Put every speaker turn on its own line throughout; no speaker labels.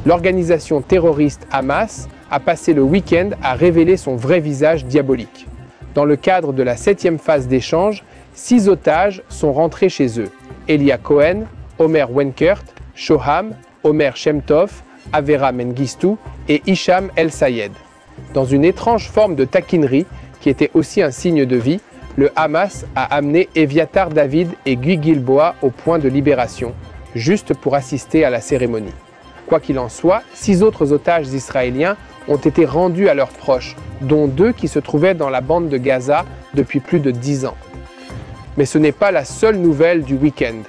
L'organisation terroriste Hamas a passé le week-end à révéler son vrai visage diabolique. Dans le cadre de la 7e phase d'échange, 6 otages sont rentrés chez eux. Elia Cohen, Omer Wenkert, Shoham, Omer Shemtov, Avera Mengistu et Hicham El Sayed. Dans une étrange forme de taquinerie, qui était aussi un signe de vie, le Hamas a amené Eviatar David et Guy Gilboa au point de libération, juste pour assister à la cérémonie. Quoi qu'il en soit, 6 autres otages israéliens ont été rendus à leurs proches, dont 2 qui se trouvaient dans la bande de Gaza depuis plus de 10 ans. Mais ce n'est pas la seule nouvelle du week-end.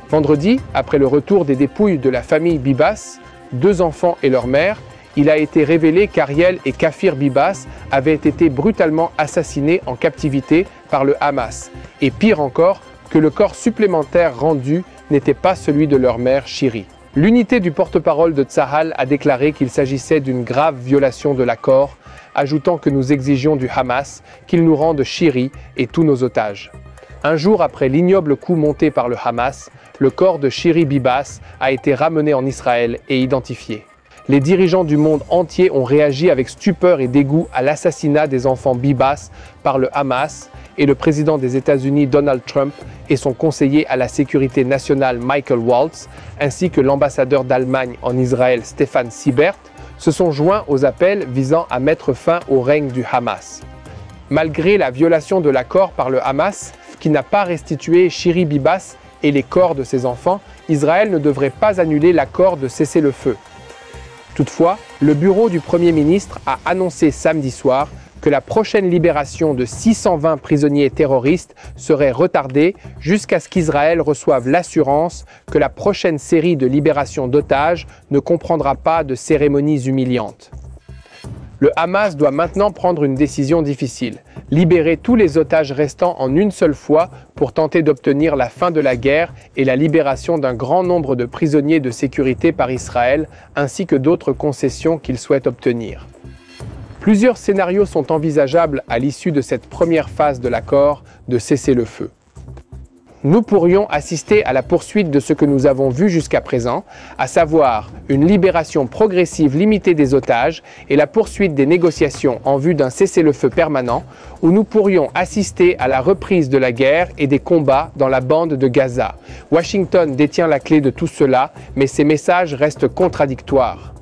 Vendredi, après le retour des dépouilles de la famille Bibas, 2 enfants et leur mère, il a été révélé qu'Ariel et Kafir Bibas avaient été brutalement assassinés en captivité par le Hamas. Et pire encore, que le corps supplémentaire rendu n'était pas celui de leur mère Shiri. L'unité du porte-parole de Tsahal a déclaré qu'il s'agissait d'une grave violation de l'accord, ajoutant que nous exigions du Hamas qu'il nous rende Shiri et tous nos otages. Un jour après l'ignoble coup monté par le Hamas, le corps de Shiri Bibas a été ramené en Israël et identifié. Les dirigeants du monde entier ont réagi avec stupeur et dégoût à l'assassinat des enfants Bibas par le Hamas, et le président des États-Unis Donald Trump et son conseiller à la sécurité nationale Michael Waltz, ainsi que l'ambassadeur d'Allemagne en Israël Stefan Siebert, se sont joints aux appels visant à mettre fin au règne du Hamas. Malgré la violation de l'accord par le Hamas, qui n'a pas restitué Shiri Bibas et les corps de ses enfants, Israël ne devrait pas annuler l'accord de cessez-le-feu. Toutefois, le bureau du Premier ministre a annoncé samedi soir que la prochaine libération de 620 prisonniers terroristes serait retardée jusqu'à ce qu'Israël reçoive l'assurance que la prochaine série de libérations d'otages ne comprendra pas de cérémonies humiliantes. Le Hamas doit maintenant prendre une décision difficile, libérer tous les otages restants en une seule fois pour tenter d'obtenir la fin de la guerre et la libération d'un grand nombre de prisonniers de sécurité par Israël, ainsi que d'autres concessions qu'il souhaite obtenir. Plusieurs scénarios sont envisageables à l'issue de cette première phase de l'accord de cessez-le-feu. Nous pourrions assister à la poursuite de ce que nous avons vu jusqu'à présent, à savoir une libération progressive limitée des otages et la poursuite des négociations en vue d'un cessez-le-feu permanent, ou nous pourrions assister à la reprise de la guerre et des combats dans la bande de Gaza. Washington détient la clé de tout cela, mais ces messages restent contradictoires.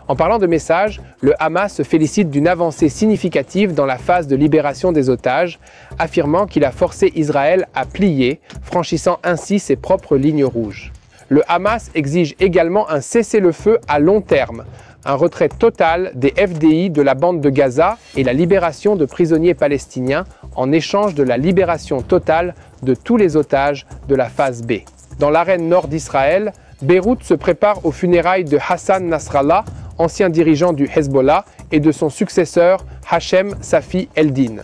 En parlant de messages, le Hamas se félicite d'une avancée significative dans la phase de libération des otages, affirmant qu'il a forcé Israël à plier, franchissant ainsi ses propres lignes rouges. Le Hamas exige également un cessez-le-feu à long terme, un retrait total des FDI de la bande de Gaza et la libération de prisonniers palestiniens en échange de la libération totale de tous les otages de la phase B. Dans l'arène nord d'Israël, Beyrouth se prépare aux funérailles de Hassan Nasrallah, ancien dirigeant du Hezbollah, et de son successeur Hachem Safi Eldin.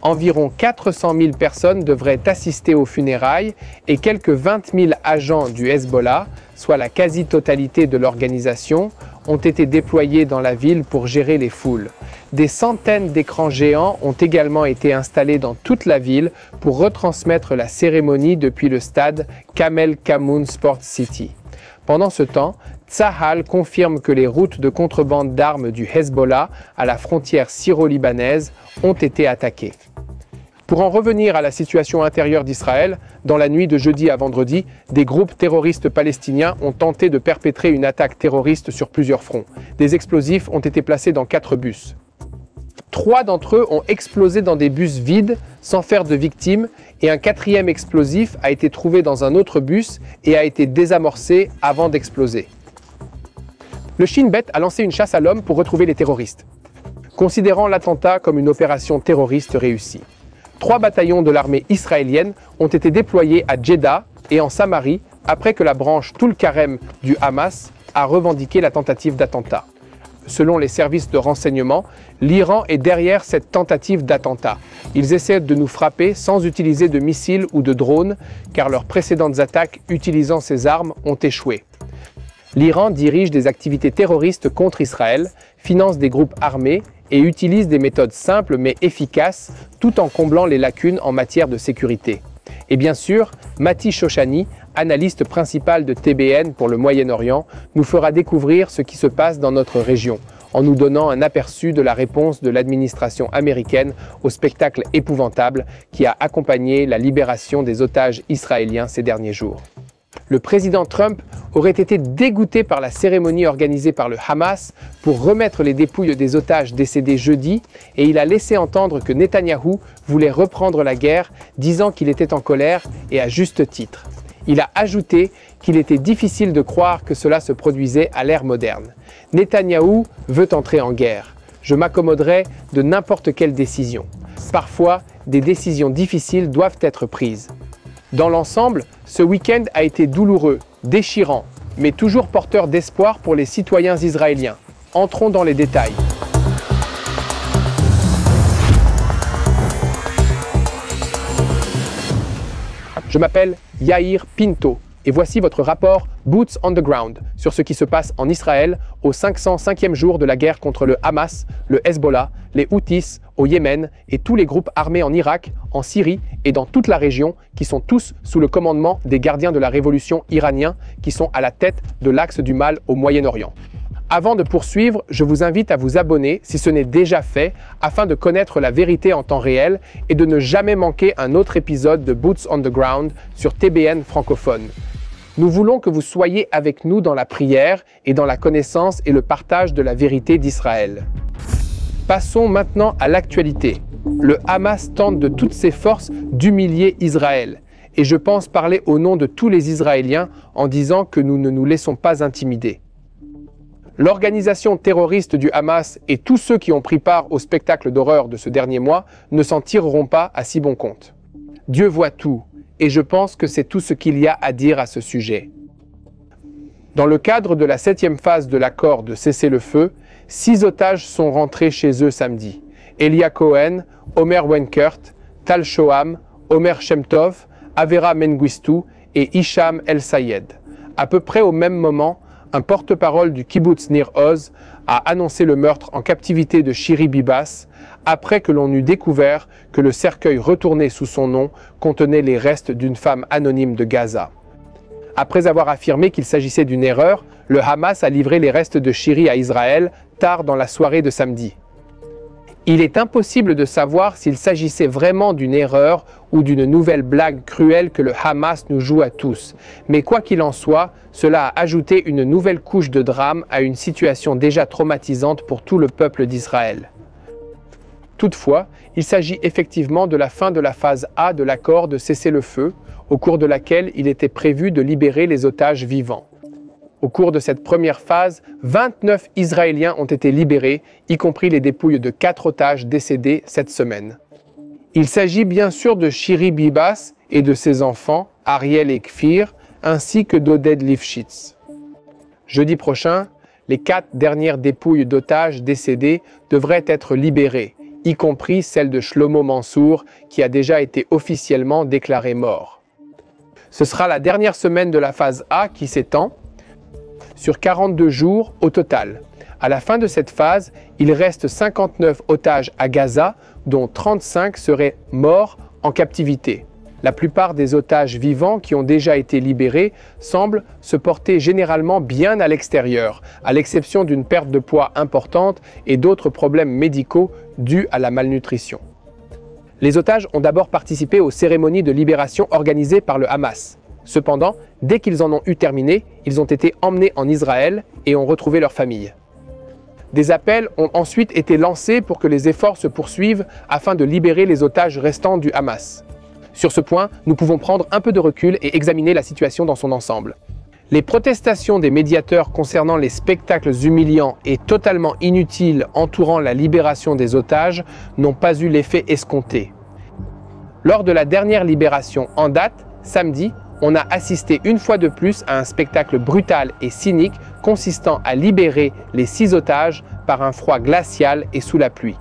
Environ 400 000 personnes devraient assister aux funérailles et quelques 20 000 agents du Hezbollah, soit la quasi-totalité de l'organisation, ont été déployés dans la ville pour gérer les foules. Des centaines d'écrans géants ont également été installés dans toute la ville pour retransmettre la cérémonie depuis le stade Kamel Kamoun Sport City. Pendant ce temps, Tsahal confirme que les routes de contrebande d'armes du Hezbollah à la frontière syro-libanaise ont été attaquées. Pour en revenir à la situation intérieure d'Israël, dans la nuit de jeudi à vendredi, des groupes terroristes palestiniens ont tenté de perpétrer une attaque terroriste sur plusieurs fronts. Des explosifs ont été placés dans 4 bus. 3 d'entre eux ont explosé dans des bus vides sans faire de victimes et un 4e explosif a été trouvé dans un autre bus et a été désamorcé avant d'exploser. Le Shin Bet a lancé une chasse à l'homme pour retrouver les terroristes, considérant l'attentat comme une opération terroriste réussie. 3 bataillons de l'armée israélienne ont été déployés à Jeddah et en Samarie après que la branche Toul-Karem du Hamas a revendiqué la tentative d'attentat. Selon les services de renseignement, l'Iran est derrière cette tentative d'attentat. Ils essaient de nous frapper sans utiliser de missiles ou de drones, car leurs précédentes attaques utilisant ces armes ont échoué. L'Iran dirige des activités terroristes contre Israël, finance des groupes armés et utilise des méthodes simples mais efficaces, tout en comblant les lacunes en matière de sécurité. Et bien sûr, Mati Shoshani, analyste principal de TBN pour le Moyen-Orient, nous fera découvrir ce qui se passe dans notre région, en nous donnant un aperçu de la réponse de l'administration américaine au spectacle épouvantable qui a accompagné la libération des otages israéliens ces derniers jours. Le président Trump aurait été dégoûté par la cérémonie organisée par le Hamas pour remettre les dépouilles des otages décédés jeudi, et il a laissé entendre que Netanyahou voulait reprendre la guerre, disant qu'il était en colère et à juste titre. Il a ajouté qu'il était difficile de croire que cela se produisait à l'ère moderne. Netanyahou veut entrer en guerre. Je m'accommoderai de n'importe quelle décision. Parfois, des décisions difficiles doivent être prises. Dans l'ensemble, ce week-end a été douloureux, déchirant, mais toujours porteur d'espoir pour les citoyens israéliens. Entrons dans les détails. Je m'appelle Yair Pinto et voici votre rapport Boots on the Ground sur ce qui se passe en Israël au 505e jour de la guerre contre le Hamas, le Hezbollah, les Houthis au Yémen et tous les groupes armés en Irak, en Syrie et dans toute la région qui sont tous sous le commandement des gardiens de la révolution iraniens qui sont à la tête de l'axe du mal au Moyen-Orient. Avant de poursuivre, je vous invite à vous abonner si ce n'est déjà fait afin de connaître la vérité en temps réel et de ne jamais manquer un autre épisode de Boots on the Ground sur TBN francophone. Nous voulons que vous soyez avec nous dans la prière et dans la connaissance et le partage de la vérité d'Israël. Passons maintenant à l'actualité. Le Hamas tente de toutes ses forces d'humilier Israël. Et je pense parler au nom de tous les Israéliens en disant que nous ne nous laissons pas intimider. L'organisation terroriste du Hamas et tous ceux qui ont pris part au spectacle d'horreur de ce dernier mois ne s'en tireront pas à si bon compte. Dieu voit tout, et je pense que c'est tout ce qu'il y a à dire à ce sujet. Dans le cadre de la 7e phase de l'accord de cessez-le-feu, 6 otages sont rentrés chez eux samedi. Elia Cohen, Omer Wenkert, Tal Shoham, Omer Shemtov, Avera Mengistu et Hicham El Sayed. À peu près au même moment, un porte-parole du kibbutz Nir Oz a annoncé le meurtre en captivité de Shiri Bibas après que l'on eut découvert que le cercueil retourné sous son nom contenait les restes d'une femme anonyme de Gaza. Après avoir affirmé qu'il s'agissait d'une erreur, le Hamas a livré les restes de Shiri à Israël tard dans la soirée de samedi. Il est impossible de savoir s'il s'agissait vraiment d'une erreur ou d'une nouvelle blague cruelle que le Hamas nous joue à tous. Mais quoi qu'il en soit, cela a ajouté une nouvelle couche de drame à une situation déjà traumatisante pour tout le peuple d'Israël. Toutefois, il s'agit effectivement de la fin de la phase A de l'accord de cessez-le-feu, au cours de laquelle il était prévu de libérer les otages vivants. Au cours de cette première phase, 29 Israéliens ont été libérés, y compris les dépouilles de 4 otages décédés cette semaine. Il s'agit bien sûr de Shiri Bibas et de ses enfants, Ariel et Kfir, ainsi que d'Oded Lifshitz. Jeudi prochain, les 4 dernières dépouilles d'otages décédés devraient être libérées, y compris celle de Shlomo Mansour, qui a déjà été officiellement déclaré mort. Ce sera la dernière semaine de la phase A qui s'étend sur 42 jours au total. À la fin de cette phase, il reste 59 otages à Gaza, dont 35 seraient morts en captivité. La plupart des otages vivants qui ont déjà été libérés semblent se porter généralement bien à l'extérieur, à l'exception d'une perte de poids importante et d'autres problèmes médicaux dus à la malnutrition. Les otages ont d'abord participé aux cérémonies de libération organisées par le Hamas. Cependant, dès qu'ils en ont eu terminé, ils ont été emmenés en Israël et ont retrouvé leur famille. Des appels ont ensuite été lancés pour que les efforts se poursuivent afin de libérer les otages restants du Hamas. Sur ce point, nous pouvons prendre un peu de recul et examiner la situation dans son ensemble. Les protestations des médiateurs concernant les spectacles humiliants et totalement inutiles entourant la libération des otages n'ont pas eu l'effet escompté. Lors de la dernière libération en date, samedi, on a assisté une fois de plus à un spectacle brutal et cynique consistant à libérer les 6 otages par un froid glacial et sous la pluie.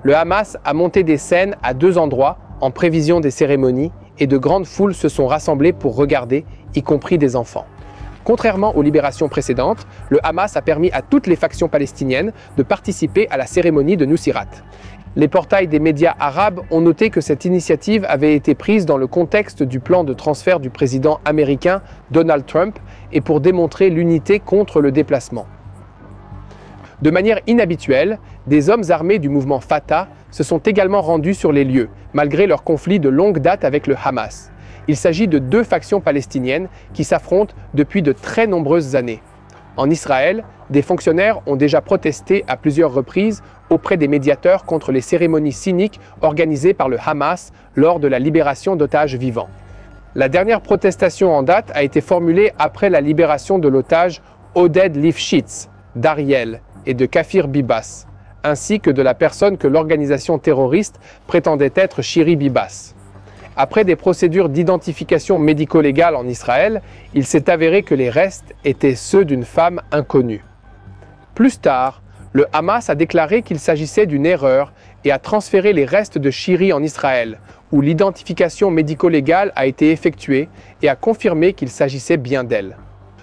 Le Hamas a monté des scènes à 2 endroits en prévision des cérémonies et de grandes foules se sont rassemblées pour regarder, y compris des enfants. Contrairement aux libérations précédentes, le Hamas a permis à toutes les factions palestiniennes de participer à la cérémonie de Nusirat. Les portails des médias arabes ont noté que cette initiative avait été prise dans le contexte du plan de transfert du président américain Donald Trump et pour démontrer l'unité contre le déplacement. De manière inhabituelle, des hommes armés du mouvement Fatah se sont également rendus sur les lieux, malgré leur conflit de longue date avec le Hamas. Il s'agit de deux factions palestiniennes qui s'affrontent depuis de très nombreuses années. En Israël, des fonctionnaires ont déjà protesté à plusieurs reprises auprès des médiateurs contre les cérémonies cyniques organisées par le Hamas lors de la libération d'otages vivants. La dernière protestation en date a été formulée après la libération de l'otage Oded Lifshitz, d'Ariel et de Kafir Bibas, ainsi que de la personne que l'organisation terroriste prétendait être Shiri Bibas. Après des procédures d'identification médico-légale en Israël, il s'est avéré que les restes étaient ceux d'une femme inconnue. Plus tard, le Hamas a déclaré qu'il s'agissait d'une erreur et a transféré les restes de Shiri en Israël, où l'identification médico-légale a été effectuée et a confirmé qu'il s'agissait bien d'elle.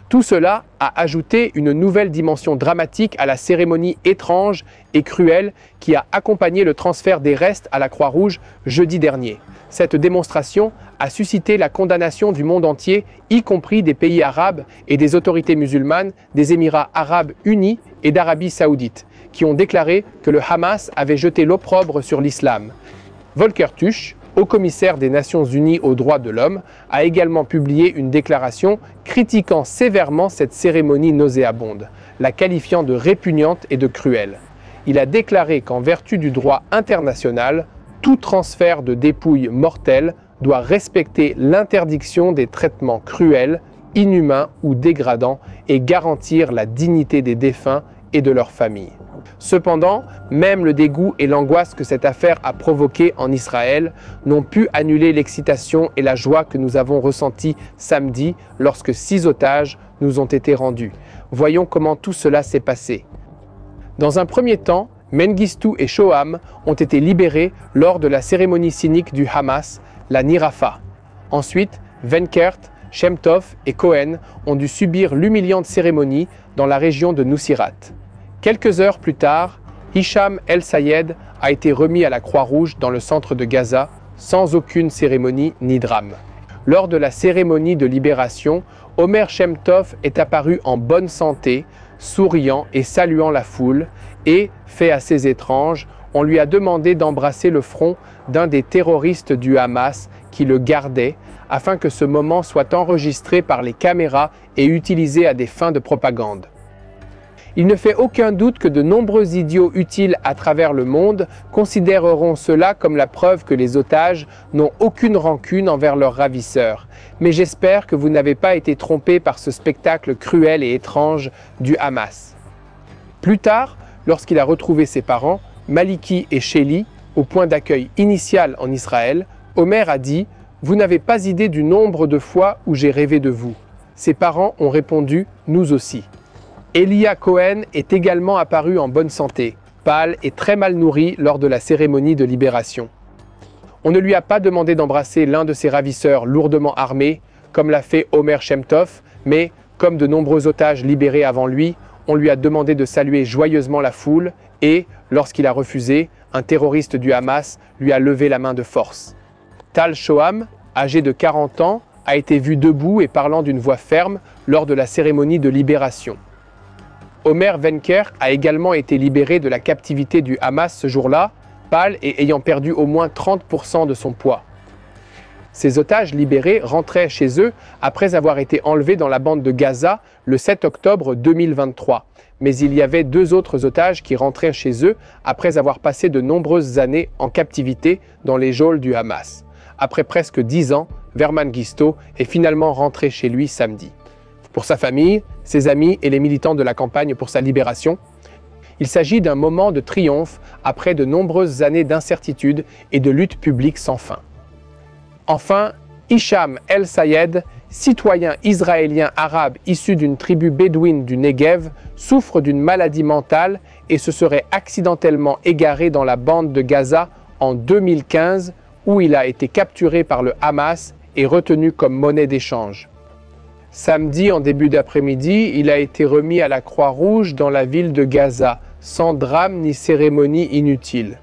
Tout cela a ajouté une nouvelle dimension dramatique à la cérémonie étrange et cruelle qui a accompagné le transfert des restes à la Croix-Rouge jeudi dernier. Cette démonstration a suscité la condamnation du monde entier, y compris des pays arabes et des autorités musulmanes, des Émirats arabes unis et d'Arabie saoudite, qui ont déclaré que le Hamas avait jeté l'opprobre sur l'islam. Volker Türk, haut-commissaire des Nations Unies aux droits de l'homme, a également publié une déclaration critiquant sévèrement cette cérémonie nauséabonde, la qualifiant de répugnante et de cruelle. Il a déclaré qu'en vertu du droit international, tout transfert de dépouilles mortelles doit respecter l'interdiction des traitements cruels, inhumains ou dégradants et garantir la dignité des défunts et de leurs familles. Cependant, même le dégoût et l'angoisse que cette affaire a provoqué en Israël n'ont pu annuler l'excitation et la joie que nous avons ressenties samedi lorsque 6 otages nous ont été rendus. Voyons comment tout cela s'est passé. Dans un premier temps, Mengistu et Shoham ont été libérés lors de la cérémonie cynique du Hamas, la Nirafa. Ensuite, Wenkert, Shem Tov et Cohen ont dû subir l'humiliante cérémonie dans la région de Nusirat. Quelques heures plus tard, Hicham El-Sayed a été remis à la Croix-Rouge dans le centre de Gaza, sans aucune cérémonie ni drame. Lors de la cérémonie de libération, Omer Shem Tov est apparu en bonne santé, souriant et saluant la foule, et, fait assez étrange, on lui a demandé d'embrasser le front d'un des terroristes du Hamas qui le gardait, afin que ce moment soit enregistré par les caméras et utilisé à des fins de propagande. Il ne fait aucun doute que de nombreux idiots utiles à travers le monde considéreront cela comme la preuve que les otages n'ont aucune rancune envers leurs ravisseurs. Mais j'espère que vous n'avez pas été trompés par ce spectacle cruel et étrange du Hamas. Plus tard, lorsqu'il a retrouvé ses parents, Maliki et Shelly, au point d'accueil initial en Israël, Omer a dit « Vous n'avez pas idée du nombre de fois où j'ai rêvé de vous ». Ses parents ont répondu « Nous aussi ». Elia Cohen est également apparu en bonne santé, pâle et très mal nourri lors de la cérémonie de libération. On ne lui a pas demandé d'embrasser l'un de ses ravisseurs lourdement armés, comme l'a fait Omer Shem Tov, mais, comme de nombreux otages libérés avant lui, on lui a demandé de saluer joyeusement la foule et, lorsqu'il a refusé, un terroriste du Hamas lui a levé la main de force. Tal Shoham, âgé de 40 ans, a été vu debout et parlant d'une voix ferme lors de la cérémonie de libération. Omer Wenkert a également été libéré de la captivité du Hamas ce jour-là, pâle et ayant perdu au moins 30% de son poids. Ces otages libérés rentraient chez eux après avoir été enlevés dans la bande de Gaza le 7 octobre 2023. Mais il y avait 2 autres otages qui rentraient chez eux après avoir passé de nombreuses années en captivité dans les geôles du Hamas. Après presque 10 ans, Mengistu est finalement rentré chez lui samedi. Pour sa famille, ses amis et les militants de la campagne pour sa libération, il s'agit d'un moment de triomphe après de nombreuses années d'incertitude et de lutte publique sans fin. Enfin, Hicham El-Sayed, citoyen israélien arabe issu d'une tribu bédouine du Negev, souffre d'une maladie mentale et se serait accidentellement égaré dans la bande de Gaza en 2015 où il a été capturé par le Hamas et retenu comme monnaie d'échange. Samedi, en début d'après-midi, il a été remis à la Croix-Rouge dans la ville de Gaza, sans drame ni cérémonie inutile.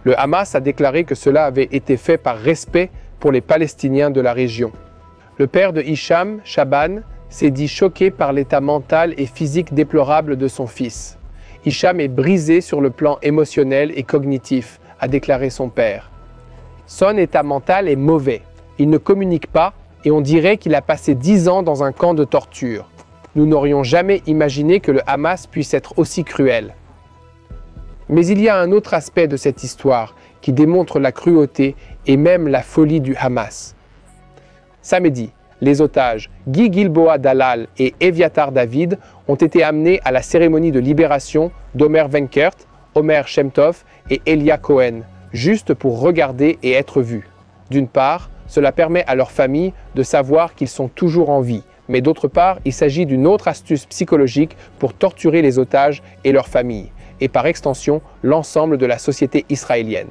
Le Hamas a déclaré que cela avait été fait par respect pour les Palestiniens de la région. Le père de Hicham, Shaban, s'est dit choqué par l'état mental et physique déplorable de son fils. Hicham est brisé sur le plan émotionnel et cognitif, a déclaré son père. Son état mental est mauvais. Il ne communique pas et on dirait qu'il a passé 10 ans dans un camp de torture. Nous n'aurions jamais imaginé que le Hamas puisse être aussi cruel. Mais il y a un autre aspect de cette histoire qui démontre la cruauté et même la folie du Hamas. Samedi, les otages Guy Gilboa Dalal et Eviatar David ont été amenés à la cérémonie de libération d'Omer Wenkert, Omer Shemtov et Elia Cohen, juste pour regarder et être vus. D'une part, cela permet à leur famille de savoir qu'ils sont toujours en vie, mais d'autre part, il s'agit d'une autre astuce psychologique pour torturer les otages et leurs familles, et par extension, l'ensemble de la société israélienne.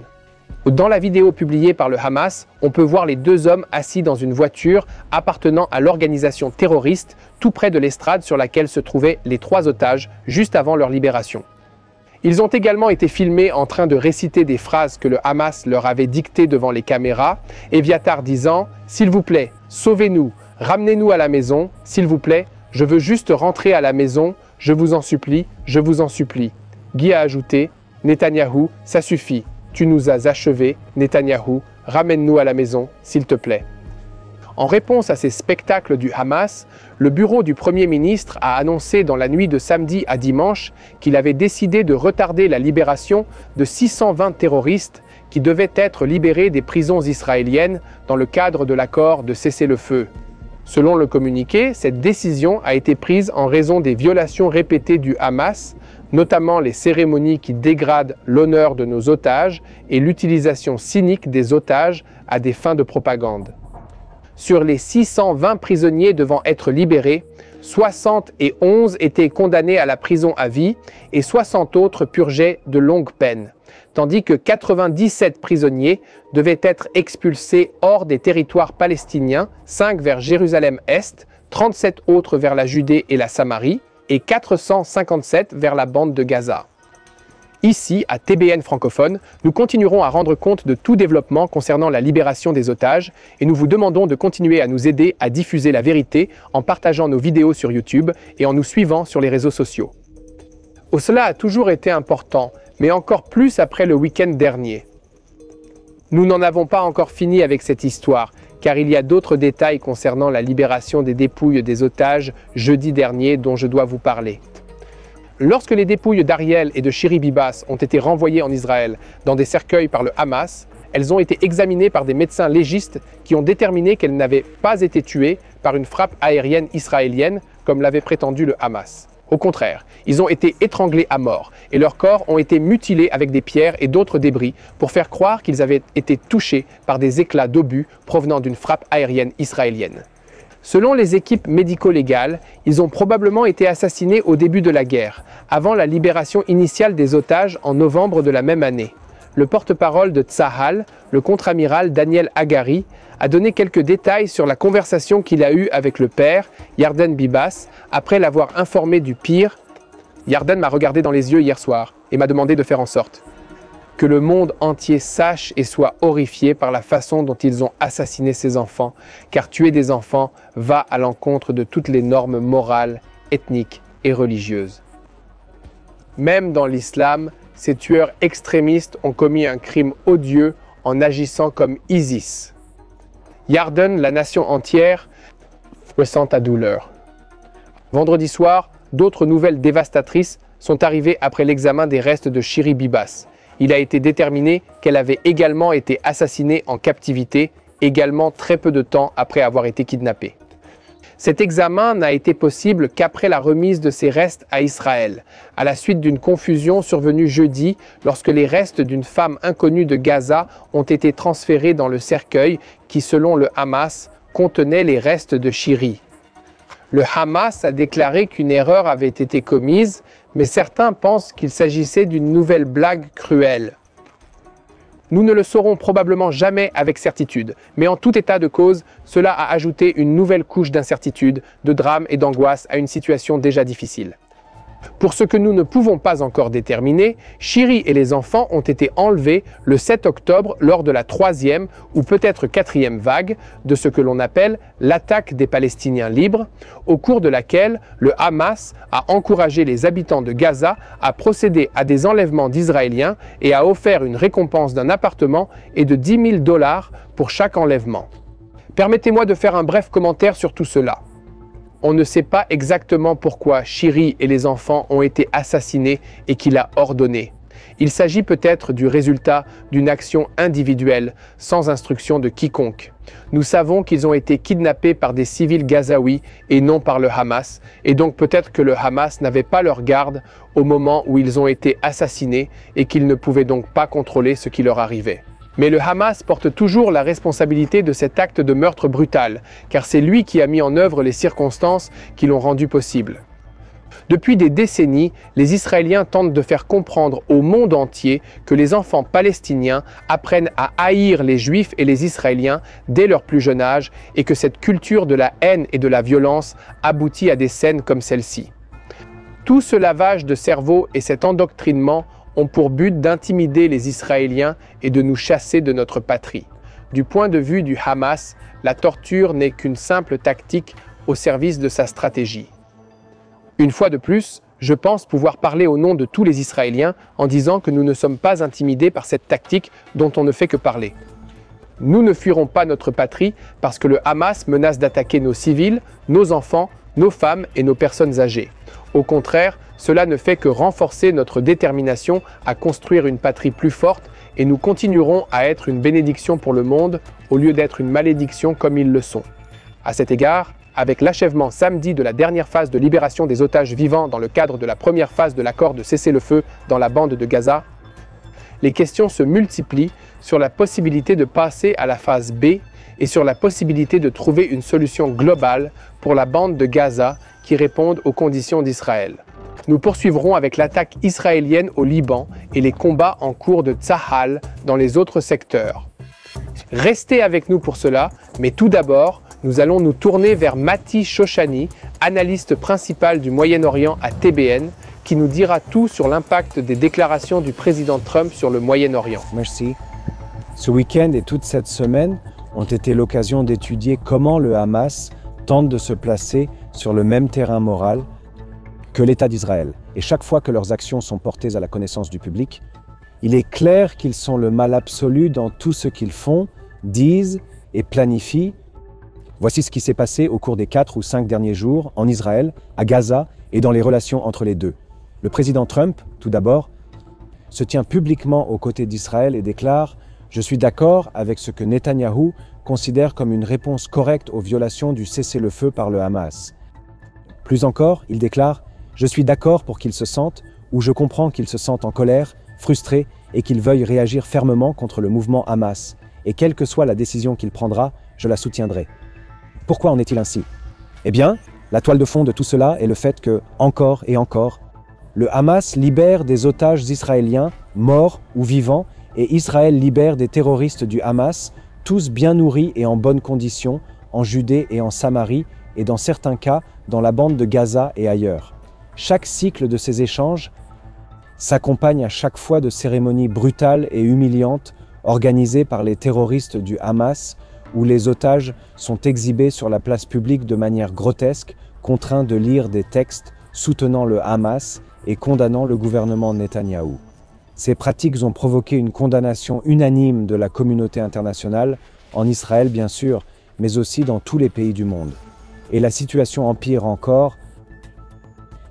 Dans la vidéo publiée par le Hamas, on peut voir les deux hommes assis dans une voiture appartenant à l'organisation terroriste tout près de l'estrade sur laquelle se trouvaient les 3 otages juste avant leur libération. Ils ont également été filmés en train de réciter des phrases que le Hamas leur avait dictées devant les caméras, Eviatar disant « S'il vous plaît, sauvez-nous, ramenez-nous à la maison, s'il vous plaît, je veux juste rentrer à la maison, je vous en supplie, je vous en supplie. » Guy a ajouté « Netanyahou, ça suffit. Tu nous as achevés, Netanyahou, ramène-nous à la maison, s'il te plaît. » En réponse à ces spectacles du Hamas, le bureau du Premier ministre a annoncé dans la nuit de samedi à dimanche qu'il avait décidé de retarder la libération de 620 terroristes qui devaient être libérés des prisons israéliennes dans le cadre de l'accord de cessez-le-feu. Selon le communiqué, cette décision a été prise en raison des violations répétées du Hamas, notamment les cérémonies qui dégradent l'honneur de nos otages et l'utilisation cynique des otages à des fins de propagande. Sur les 620 prisonniers devant être libérés, 71 étaient condamnés à la prison à vie et 60 autres purgeaient de longues peines, tandis que 97 prisonniers devaient être expulsés hors des territoires palestiniens, 5 vers Jérusalem-Est, 37 autres vers la Judée et la Samarie, et 457 vers la bande de Gaza. Ici, à TBN francophone, nous continuerons à rendre compte de tout développement concernant la libération des otages et nous vous demandons de continuer à nous aider à diffuser la vérité en partageant nos vidéos sur YouTube et en nous suivant sur les réseaux sociaux. Cela a toujours été important, mais encore plus après le week-end dernier. Nous n'en avons pas encore fini avec cette histoire, car il y a d'autres détails concernant la libération des dépouilles des otages jeudi dernier dont je dois vous parler. Lorsque les dépouilles d'Ariel et de Shiri Bibas ont été renvoyées en Israël dans des cercueils par le Hamas, elles ont été examinées par des médecins légistes qui ont déterminé qu'elles n'avaient pas été tuées par une frappe aérienne israélienne comme l'avait prétendu le Hamas. Au contraire, ils ont été étranglés à mort et leurs corps ont été mutilés avec des pierres et d'autres débris pour faire croire qu'ils avaient été touchés par des éclats d'obus provenant d'une frappe aérienne israélienne. Selon les équipes médico-légales, ils ont probablement été assassinés au début de la guerre, avant la libération initiale des otages en novembre de la même année. Le porte-parole de Tsahal, le contre-amiral Daniel Hagari, a donné quelques détails sur la conversation qu'il a eue avec le père, Yarden Bibas, après l'avoir informé du pire. Yarden m'a regardé dans les yeux hier soir et m'a demandé de faire en sorte que le monde entier sache et soit horrifié par la façon dont ils ont assassiné ces enfants, car tuer des enfants va à l'encontre de toutes les normes morales, ethniques et religieuses. Même dans l'islam, ces tueurs extrémistes ont commis un crime odieux en agissant comme ISIS. Yarden, la nation entière, ressent ta douleur. Vendredi soir, d'autres nouvelles dévastatrices sont arrivées après l'examen des restes de Shiri Bibas. Il a été déterminé qu'elle avait également été assassinée en captivité, également très peu de temps après avoir été kidnappée. Cet examen n'a été possible qu'après la remise de ses restes à Israël, à la suite d'une confusion survenue jeudi lorsque les restes d'une femme inconnue de Gaza ont été transférés dans le cercueil qui, selon le Hamas, contenait les restes de Shiri. Le Hamas a déclaré qu'une erreur avait été commise, mais certains pensent qu'il s'agissait d'une nouvelle blague cruelle. Nous ne le saurons probablement jamais avec certitude, mais en tout état de cause, cela a ajouté une nouvelle couche d'incertitude, de drame et d'angoisse à une situation déjà difficile. Pour ce que nous ne pouvons pas encore déterminer, Shiri et les enfants ont été enlevés le 7 octobre lors de la 3e ou peut-être 4e vague de ce que l'on appelle l'attaque des Palestiniens libres, au cours de laquelle le Hamas a encouragé les habitants de Gaza à procéder à des enlèvements d'Israéliens et a offert une récompense d'un appartement et de 10 000 $ pour chaque enlèvement. Permettez-moi de faire un bref commentaire sur tout cela. On ne sait pas exactement pourquoi Shiri et les enfants ont été assassinés et qui l'a ordonné. Il s'agit peut-être du résultat d'une action individuelle, sans instruction de quiconque. Nous savons qu'ils ont été kidnappés par des civils gazaouis et non par le Hamas, et donc peut-être que le Hamas n'avait pas leur garde au moment où ils ont été assassinés et qu'ils ne pouvaient donc pas contrôler ce qui leur arrivait. Mais le Hamas porte toujours la responsabilité de cet acte de meurtre brutal, car c'est lui qui a mis en œuvre les circonstances qui l'ont rendu possible. Depuis des décennies, les Israéliens tentent de faire comprendre au monde entier que les enfants palestiniens apprennent à haïr les Juifs et les Israéliens dès leur plus jeune âge et que cette culture de la haine et de la violence aboutit à des scènes comme celle-ci. Tout ce lavage de cerveau et cet endoctrinement ont pour but d'intimider les Israéliens et de nous chasser de notre patrie. Du point de vue du Hamas, la torture n'est qu'une simple tactique au service de sa stratégie. Une fois de plus, je pense pouvoir parler au nom de tous les Israéliens en disant que nous ne sommes pas intimidés par cette tactique dont on ne fait que parler. Nous ne fuirons pas notre patrie parce que le Hamas menace d'attaquer nos civils, nos enfants, nos femmes et nos personnes âgées. Au contraire, cela ne fait que renforcer notre détermination à construire une patrie plus forte et nous continuerons à être une bénédiction pour le monde au lieu d'être une malédiction comme ils le sont. À cet égard, avec l'achèvement samedi de la dernière phase de libération des otages vivants dans le cadre de la première phase de l'accord de cessez-le-feu dans la bande de Gaza, les questions se multiplient sur la possibilité de passer à la phase B et sur la possibilité de trouver une solution globale pour la bande de Gaza qui réponde aux conditions d'Israël. Nous poursuivrons avec l'attaque israélienne au Liban et les combats en cours de Tzahal dans les autres secteurs. Restez avec nous pour cela, mais tout d'abord, nous allons nous tourner vers Mati Shoshani, analyste principal du Moyen-Orient à TBN, qui nous dira tout sur l'impact des déclarations du président Trump sur le Moyen-Orient.
Merci. Ce week-end et toute cette semaine ont été l'occasion d'étudier comment le Hamas tente de se placer sur le même terrain moral que l'État d'Israël. Et chaque fois que leurs actions sont portées à la connaissance du public, il est clair qu'ils sont le mal absolu dans tout ce qu'ils font, disent et planifient. Voici ce qui s'est passé au cours des 4 ou 5 derniers jours en Israël, à Gaza et dans les relations entre les deux. Le président Trump, tout d'abord, se tient publiquement aux côtés d'Israël et déclare « Je suis d'accord avec ce que Netanyahou considère comme une réponse correcte aux violations du cessez-le-feu par le Hamas. » Plus encore, il déclare « Je suis d'accord pour qu'il se sente, ou je comprends qu'il se sente en colère, frustré et qu'il veuille réagir fermement contre le mouvement Hamas. Et quelle que soit la décision qu'il prendra, je la soutiendrai. » Pourquoi en est-il ainsi? Eh bien, la toile de fond de tout cela est le fait que, encore et encore, le Hamas libère des otages israéliens, morts ou vivants, et Israël libère des terroristes du Hamas, tous bien nourris et en bonnes conditions, en Judée et en Samarie, et dans certains cas, dans la bande de Gaza et ailleurs. Chaque cycle de ces échanges s'accompagne à chaque fois de cérémonies brutales et humiliantes organisées par les terroristes du Hamas, où les otages sont exhibés sur la place publique de manière grotesque, contraints de lire des textes soutenant le Hamas et condamnant le gouvernement Netanyahou. Ces pratiques ont provoqué une condamnation unanime de la communauté internationale, en Israël bien sûr, mais aussi dans tous les pays du monde. Et la situation empire encore.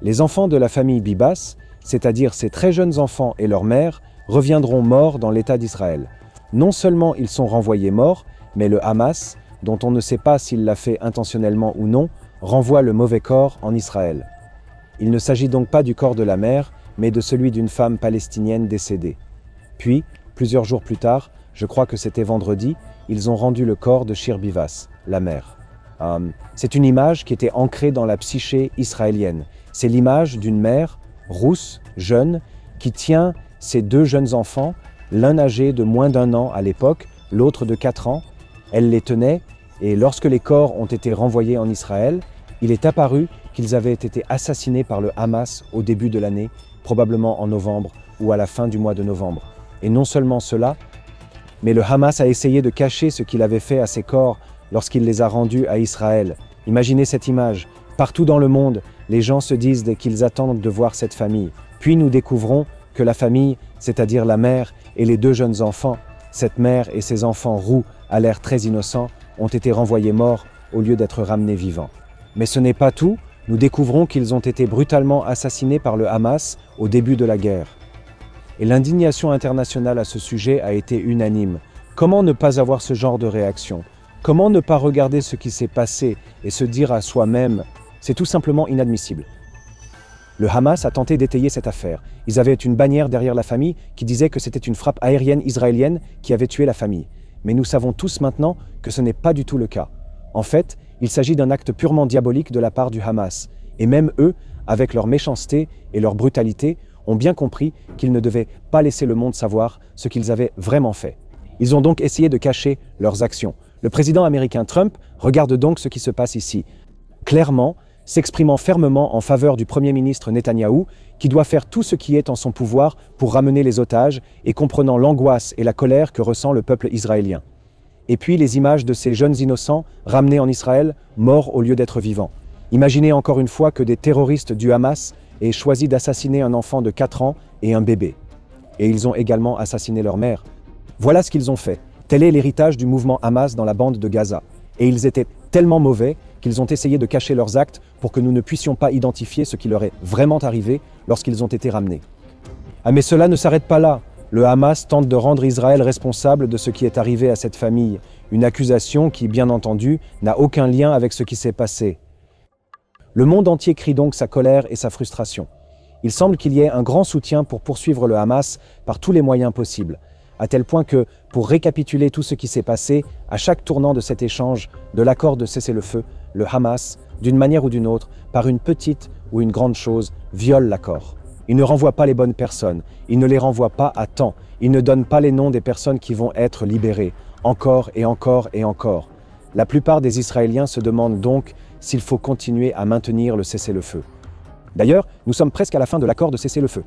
Les enfants de la famille Bibas, c'est-à-dire ces très jeunes enfants et leur mère, reviendront morts dans l'État d'Israël. Non seulement ils sont renvoyés morts, mais le Hamas, dont on ne sait pas s'il l'a fait intentionnellement ou non, renvoie le mauvais corps en Israël. Il ne s'agit donc pas du corps de la mère, mais de celui d'une femme palestinienne décédée. Puis, plusieurs jours plus tard, je crois que c'était vendredi, ils ont rendu le corps de Shir Bivas, la mère. C'est une image qui était ancrée dans la psyché israélienne. C'est l'image d'une mère, rousse, jeune, qui tient ses 2 jeunes enfants, l'un âgé de moins d'1 an à l'époque, l'autre de 4 ans. Elle les tenait, et lorsque les corps ont été renvoyés en Israël, Il est apparu qu'ils avaient été assassinés par le Hamas au début de l'année, probablement en novembre ou à la fin du mois de novembre. Et non seulement cela, mais le Hamas a essayé de cacher ce qu'il avait fait à ses corps lorsqu'il les a rendus à Israël. Imaginez cette image. Partout dans le monde, les gens se disent qu'ils attendent de voir cette famille. Puis nous découvrons que la famille, c'est-à-dire la mère et les 2 jeunes enfants, cette mère et ses enfants roux, à l'air très innocents, ont été renvoyés morts au lieu d'être ramenés vivants. Mais ce n'est pas tout, nous découvrons qu'ils ont été brutalement assassinés par le Hamas au début de la guerre. Et l'indignation internationale à ce sujet a été unanime. Comment ne pas avoir ce genre de réaction? Comment ne pas regarder ce qui s'est passé et se dire à soi-même « c'est tout simplement inadmissible ». Le Hamas a tenté d'étayer cette affaire. Ils avaient une bannière derrière la famille qui disait que c'était une frappe aérienne israélienne qui avait tué la famille. Mais nous savons tous maintenant que ce n'est pas du tout le cas. En fait, il s'agit d'un acte purement diabolique de la part du Hamas. Et même eux, avec leur méchanceté et leur brutalité, ont bien compris qu'ils ne devaient pas laisser le monde savoir ce qu'ils avaient vraiment fait. Ils ont donc essayé de cacher leurs actions. Le président américain Trump regarde donc ce qui se passe ici, clairement, s'exprimant fermement en faveur du Premier ministre Netanyahou, qui doit faire tout ce qui est en son pouvoir pour ramener les otages et comprenant l'angoisse et la colère que ressent le peuple israélien. Et puis les images de ces jeunes innocents ramenés en Israël, morts au lieu d'être vivants. Imaginez encore une fois que des terroristes du Hamas aient choisi d'assassiner un enfant de 4 ans et un bébé. Et ils ont également assassiné leur mère. Voilà ce qu'ils ont fait. Tel est l'héritage du mouvement Hamas dans la bande de Gaza. Et ils étaient tellement mauvais qu'ils ont essayé de cacher leurs actes pour que nous ne puissions pas identifier ce qui leur est vraiment arrivé lorsqu'ils ont été ramenés. Ah mais cela ne s'arrête pas là. Le Hamas tente de rendre Israël responsable de ce qui est arrivé à cette famille. Une accusation qui, bien entendu, n'a aucun lien avec ce qui s'est passé. Le monde entier crie donc sa colère et sa frustration. Il semble qu'il y ait un grand soutien pour poursuivre le Hamas par tous les moyens possibles. À tel point que, pour récapituler tout ce qui s'est passé, à chaque tournant de cet échange, de l'accord de cessez-le-feu, le Hamas, d'une manière ou d'une autre, par une petite ou une grande chose, viole l'accord. Il ne renvoie pas les bonnes personnes, il ne les renvoie pas à temps, il ne donne pas les noms des personnes qui vont être libérées, encore et encore et encore. La plupart des Israéliens se demandent donc s'il faut continuer à maintenir le cessez-le-feu. D'ailleurs, nous sommes presque à la fin de l'accord de cessez-le-feu.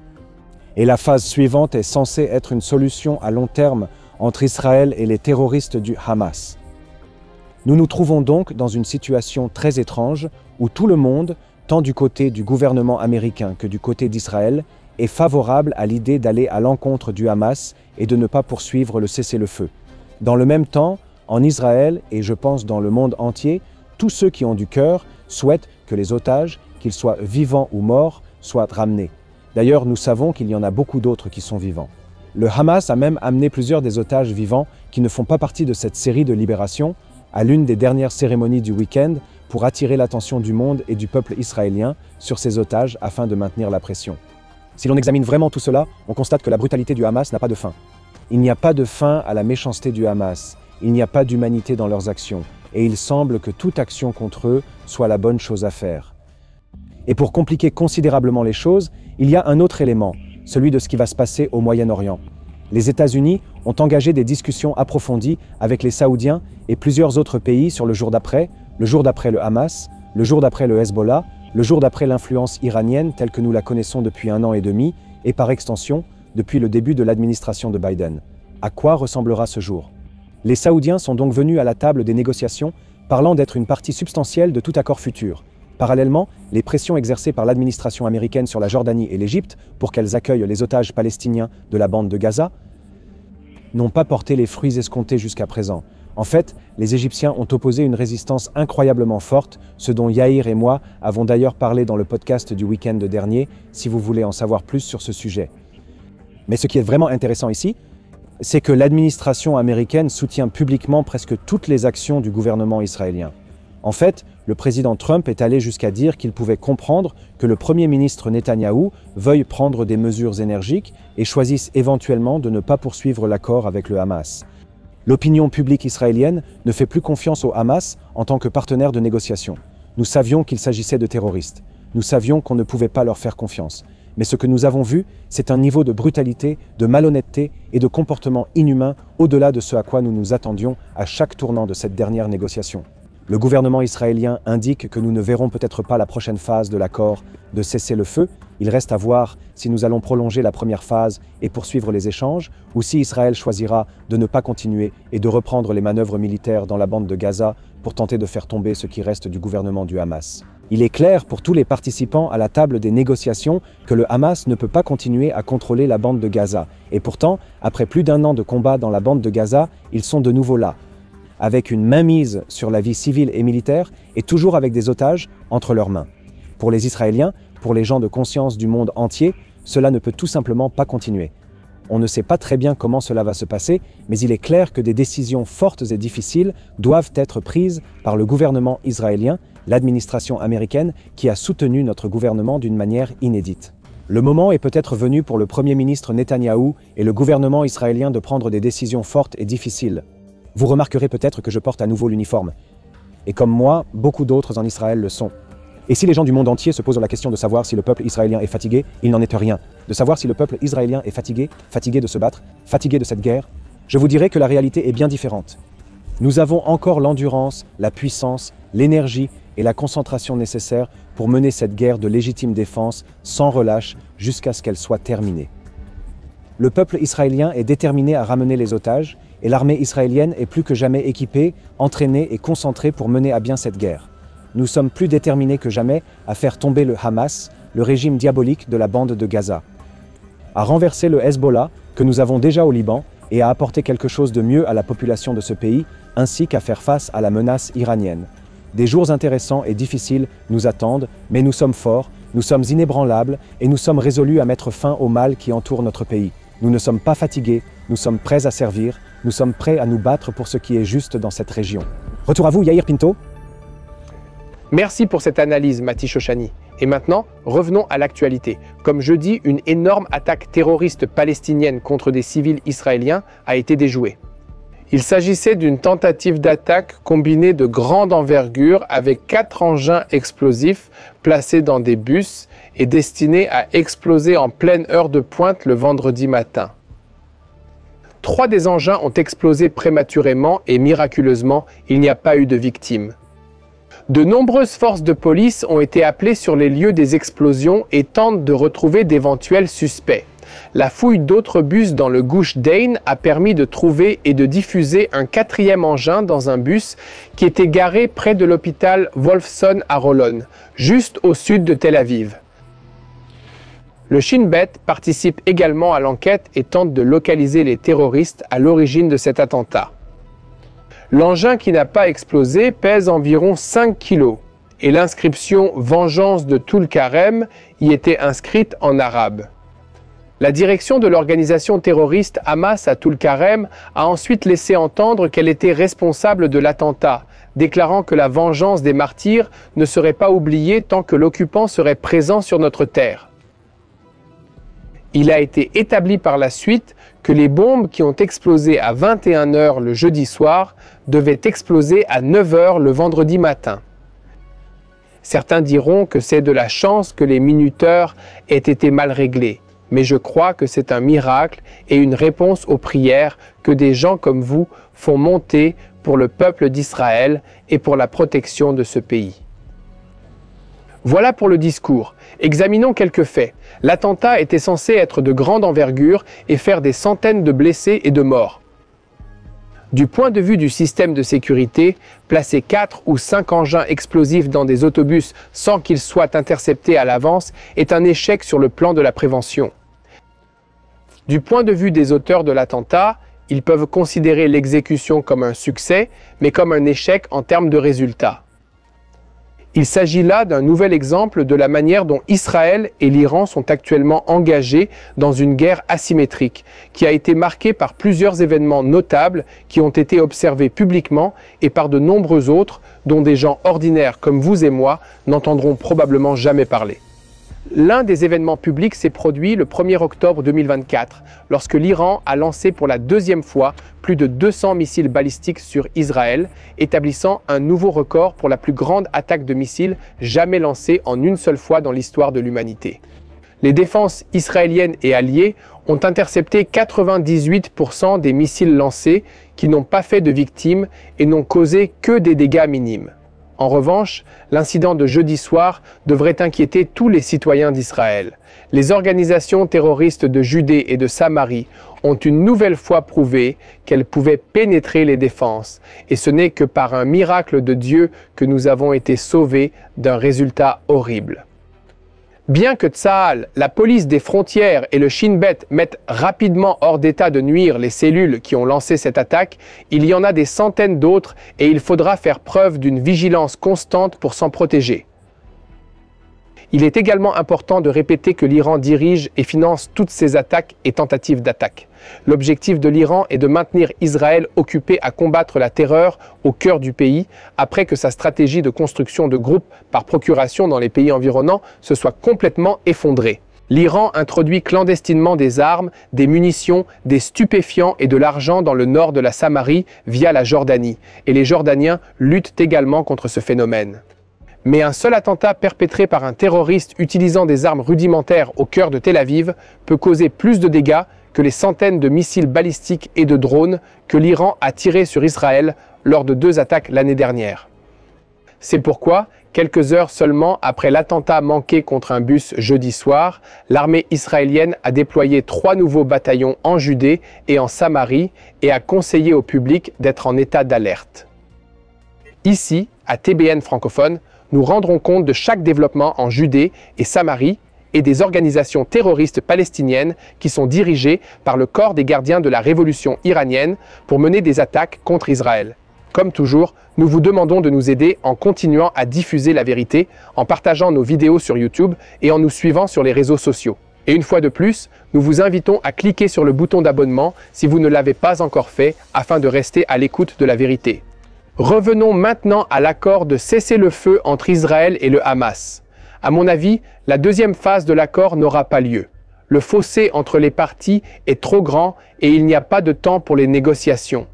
Et la phase suivante est censée être une solution à long terme entre Israël et les terroristes du Hamas. Nous nous trouvons donc dans une situation très étrange où tout le monde, tant du côté du gouvernement américain que du côté d'Israël, est favorable à l'idée d'aller à l'encontre du Hamas et de ne pas poursuivre le cessez-le-feu. Dans le même temps, en Israël, et je pense dans le monde entier, tous ceux qui ont du cœur souhaitent que les otages, qu'ils soient vivants ou morts, soient ramenés. D'ailleurs, nous savons qu'il y en a beaucoup d'autres qui sont vivants. Le Hamas a même amené plusieurs des otages vivants qui ne font pas partie de cette série de libération à l'une des dernières cérémonies du week-end pour attirer l'attention du monde et du peuple israélien sur ces otages afin de maintenir la pression. Si l'on examine vraiment tout cela, on constate que la brutalité du Hamas n'a pas de fin. Il n'y a pas de fin à la méchanceté du Hamas, il n'y a pas d'humanité dans leurs actions, et il semble que toute action contre eux soit la bonne chose à faire. Et pour compliquer considérablement les choses, il y a un autre élément, celui de ce qui va se passer au Moyen-Orient. Les États-Unis ont engagé des discussions approfondies avec les Saoudiens et plusieurs autres pays sur le jour d'après le Hamas, le jour d'après le Hezbollah, le jour d'après l'influence iranienne telle que nous la connaissons depuis 1 an et demi, et par extension, depuis le début de l'administration de Biden. À quoi ressemblera ce jour? Les Saoudiens sont donc venus à la table des négociations, parlant d'être une partie substantielle de tout accord futur. Parallèlement, les pressions exercées par l'administration américaine sur la Jordanie et l'Égypte pour qu'elles accueillent les otages palestiniens de la bande de Gaza n'ont pas porté les fruits escomptés jusqu'à présent. En fait, les Égyptiens ont opposé une résistance incroyablement forte, ce dont Yair et moi avons d'ailleurs parlé dans le podcast du week-end dernier, si vous voulez en savoir plus sur ce sujet. Mais ce qui est vraiment intéressant ici, c'est que l'administration américaine soutient publiquement presque toutes les actions du gouvernement israélien. En fait, le président Trump est allé jusqu'à dire qu'il pouvait comprendre que le Premier ministre Netanyahou veuille prendre des mesures énergiques et choisisse éventuellement de ne pas poursuivre l'accord avec le Hamas. L'opinion publique israélienne ne fait plus confiance au Hamas en tant que partenaire de négociation. Nous savions qu'il s'agissait de terroristes. Nous savions qu'on ne pouvait pas leur faire confiance. Mais ce que nous avons vu, c'est un niveau de brutalité, de malhonnêteté et de comportement inhumain au-delà de ce à quoi nous nous attendions à chaque tournant de cette dernière négociation. Le gouvernement israélien indique que nous ne verrons peut-être pas la prochaine phase de l'accord de cessez-le-feu. Il reste à voir si nous allons prolonger la première phase et poursuivre les échanges, ou si Israël choisira de ne pas continuer et de reprendre les manœuvres militaires dans la bande de Gaza pour tenter de faire tomber ce qui reste du gouvernement du Hamas. Il est clair pour tous les participants à la table des négociations que le Hamas ne peut pas continuer à contrôler la bande de Gaza. Et pourtant, après plus d'1 an de combat dans la bande de Gaza, ils sont de nouveau là, avec une mainmise sur la vie civile et militaire et toujours avec des otages entre leurs mains. Pour les Israéliens, pour les gens de conscience du monde entier, cela ne peut tout simplement pas continuer. On ne sait pas très bien comment cela va se passer, mais il est clair que des décisions fortes et difficiles doivent être prises par le gouvernement israélien, l'administration américaine, qui a soutenu notre gouvernement d'une manière inédite. Le moment est peut-être venu pour le Premier ministre Netanyahou et le gouvernement israélien de prendre des décisions fortes et difficiles. Vous remarquerez peut-être que je porte à nouveau l'uniforme. Et comme moi, beaucoup d'autres en Israël le sont. Et si les gens du monde entier se posent la question de savoir si le peuple israélien est fatigué, il n'en est rien. De savoir si le peuple israélien est fatigué, fatigué de se battre, fatigué de cette guerre, je vous dirai que la réalité est bien différente. Nous avons encore l'endurance, la puissance, l'énergie et la concentration nécessaires pour mener cette guerre de légitime défense sans relâche jusqu'à ce qu'elle soit terminée. Le peuple israélien est déterminé à ramener les otages et l'armée israélienne est plus que jamais équipée, entraînée et concentrée pour mener à bien cette guerre. Nous sommes plus déterminés que jamais à faire tomber le Hamas, le régime diabolique de la bande de Gaza, à renverser le Hezbollah, que nous avons déjà au Liban, et à apporter quelque chose de mieux à la population de ce pays, ainsi qu'à faire face à la menace iranienne. Des jours intéressants et difficiles nous attendent, mais nous sommes forts, nous sommes inébranlables et nous sommes résolus à mettre fin au mal qui entoure notre pays. Nous ne sommes pas fatigués, nous sommes prêts à servir, nous sommes prêts à nous battre pour ce qui est juste dans cette région. Retour à vous, Yair Pinto.
Merci pour cette analyse, Mati Shoshani. Et maintenant, revenons à l'actualité. Comme jeudi, une énorme attaque terroriste palestinienne contre des civils israéliens a été déjouée. Il s'agissait d'une tentative d'attaque combinée de grande envergure avec 4 engins explosifs placés dans des bus et destinés à exploser en pleine heure de pointe le vendredi matin. 3 des engins ont explosé prématurément et miraculeusement, il n'y a pas eu de victimes. De nombreuses forces de police ont été appelées sur les lieux des explosions et tentent de retrouver d'éventuels suspects. La fouille d'autres bus dans le Gush Dain a permis de trouver et de diffuser un 4e engin dans un bus qui était garé près de l'hôpital Wolfson à Holon, juste au sud de Tel Aviv. Le Shin Bet participe également à l'enquête et tente de localiser les terroristes à l'origine de cet attentat. L'engin qui n'a pas explosé pèse environ 5 kg et l'inscription « Vengeance de Tulkarem » y était inscrite en arabe. La direction de l'organisation terroriste Hamas à Tulkarem a ensuite laissé entendre qu'elle était responsable de l'attentat, déclarant que la vengeance des martyrs ne serait pas oubliée tant que l'occupant serait présent sur notre terre. Il a été établi par la suite que les bombes qui ont explosé à 21 h le jeudi soir devaient exploser à 9 h le vendredi matin. Certains diront que c'est de la chance que les minuteurs aient été mal réglés, mais je crois que c'est un miracle et une réponse aux prières que des gens comme vous font monter pour le peuple d'Israël et pour la protection de ce pays. Voilà pour le discours. Examinons quelques faits. L'attentat était censé être de grande envergure et faire des centaines de blessés et de morts. Du point de vue du système de sécurité, placer 4 ou 5 engins explosifs dans des autobus sans qu'ils soient interceptés à l'avance est un échec sur le plan de la prévention. Du point de vue des auteurs de l'attentat, ils peuvent considérer l'exécution comme un succès, mais comme un échec en termes de résultats. Il s'agit là d'un nouvel exemple de la manière dont Israël et l'Iran sont actuellement engagés dans une guerre asymétrique, qui a été marquée par plusieurs événements notables qui ont été observés publiquement et par de nombreux autres dont des gens ordinaires comme vous et moi n'entendront probablement jamais parler. L'un des événements publics s'est produit le 1er octobre 2024, lorsque l'Iran a lancé pour la 2e fois plus de 200 missiles balistiques sur Israël, établissant un nouveau record pour la plus grande attaque de missiles jamais lancée en une seule fois dans l'histoire de l'humanité. Les défenses israéliennes et alliées ont intercepté 98% des missiles lancés qui n'ont pas fait de victimes et n'ont causé que des dégâts minimes. En revanche, l'incident de jeudi soir devrait inquiéter tous les citoyens d'Israël. Les organisations terroristes de Judée et de Samarie ont une nouvelle fois prouvé qu'elles pouvaient pénétrer les défenses, et ce n'est que par un miracle de Dieu que nous avons été sauvés d'un résultat horrible. Bien que Tsahal, la police des frontières et le Shin Bet mettent rapidement hors d'état de nuire les cellules qui ont lancé cette attaque, il y en a des centaines d'autres et il faudra faire preuve d'une vigilance constante pour s'en protéger. Il est également important de répéter que l'Iran dirige et finance toutes ces attaques et tentatives d'attaque. L'objectif de l'Iran est de maintenir Israël occupé à combattre la terreur au cœur du pays, après que sa stratégie de construction de groupes par procuration dans les pays environnants se soit complètement effondrée. L'Iran introduit clandestinement des armes, des munitions, des stupéfiants et de l'argent dans le nord de la Samarie via la Jordanie, et les Jordaniens luttent également contre ce phénomène. Mais un seul attentat perpétré par un terroriste utilisant des armes rudimentaires au cœur de Tel Aviv peut causer plus de dégâts que les centaines de missiles balistiques et de drones que l'Iran a tirés sur Israël lors de 2 attaques l'année dernière. C'est pourquoi, quelques heures seulement après l'attentat manqué contre un bus jeudi soir, l'armée israélienne a déployé 3 nouveaux bataillons en Judée et en Samarie et a conseillé au public d'être en état d'alerte. Ici, à TBN francophone, nous rendrons compte de chaque développement en Judée et Samarie et des organisations terroristes palestiniennes qui sont dirigées par le corps des gardiens de la révolution iranienne pour mener des attaques contre Israël. Comme toujours, nous vous demandons de nous aider en continuant à diffuser la vérité, en partageant nos vidéos sur YouTube et en nous suivant sur les réseaux sociaux. Et une fois de plus, nous vous invitons à cliquer sur le bouton d'abonnement si vous ne l'avez pas encore fait afin de rester à l'écoute de la vérité. Revenons maintenant à l'accord de cessez-le-feu entre Israël et le Hamas. À mon avis, la deuxième phase de l'accord n'aura pas lieu. Le fossé entre les parties est trop grand et il n'y a pas de temps pour les négociations.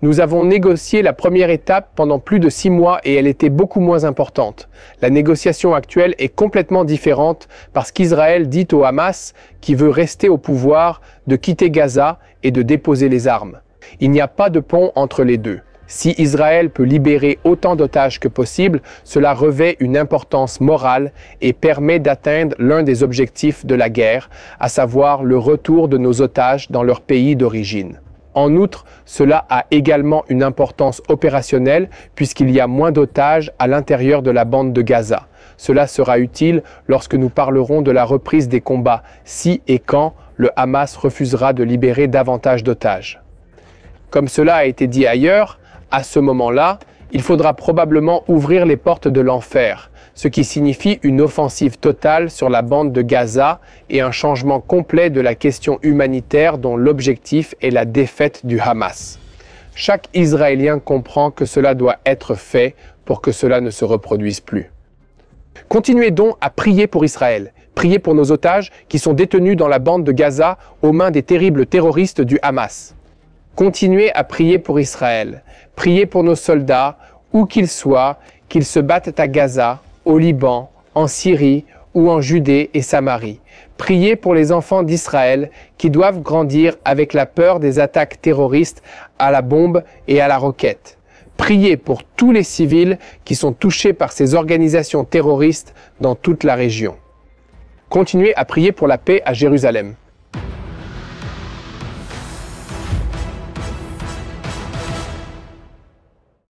Nous avons négocié la première étape pendant plus de 6 mois et elle était beaucoup moins importante. La négociation actuelle est complètement différente parce qu'Israël dit au Hamas, qui veut rester au pouvoir, de quitter Gaza et de déposer les armes. Il n'y a pas de pont entre les deux. Si Israël peut libérer autant d'otages que possible, cela revêt une importance morale et permet d'atteindre l'un des objectifs de la guerre, à savoir le retour de nos otages dans leur pays d'origine. En outre, cela a également une importance opérationnelle puisqu'il y a moins d'otages à l'intérieur de la bande de Gaza. Cela sera utile lorsque nous parlerons de la reprise des combats, si et quand le Hamas refusera de libérer davantage d'otages. Comme cela a été dit ailleurs, à ce moment-là, il faudra probablement ouvrir les portes de l'enfer, ce qui signifie une offensive totale sur la bande de Gaza et un changement complet de la question humanitaire dont l'objectif est la défaite du Hamas. Chaque Israélien comprend que cela doit être fait pour que cela ne se reproduise plus. Continuez donc à prier pour Israël, priez pour nos otages qui sont détenus dans la bande de Gaza aux mains des terribles terroristes du Hamas. Continuez à prier pour Israël, priez pour nos soldats, où qu'ils soient, qu'ils se battent à Gaza, au Liban, en Syrie ou en Judée et Samarie. Priez pour les enfants d'Israël qui doivent grandir avec la peur des attaques terroristes à la bombe et à la roquette. Priez pour tous les civils qui sont touchés par ces organisations terroristes dans toute la région. Continuez à prier pour la paix à Jérusalem.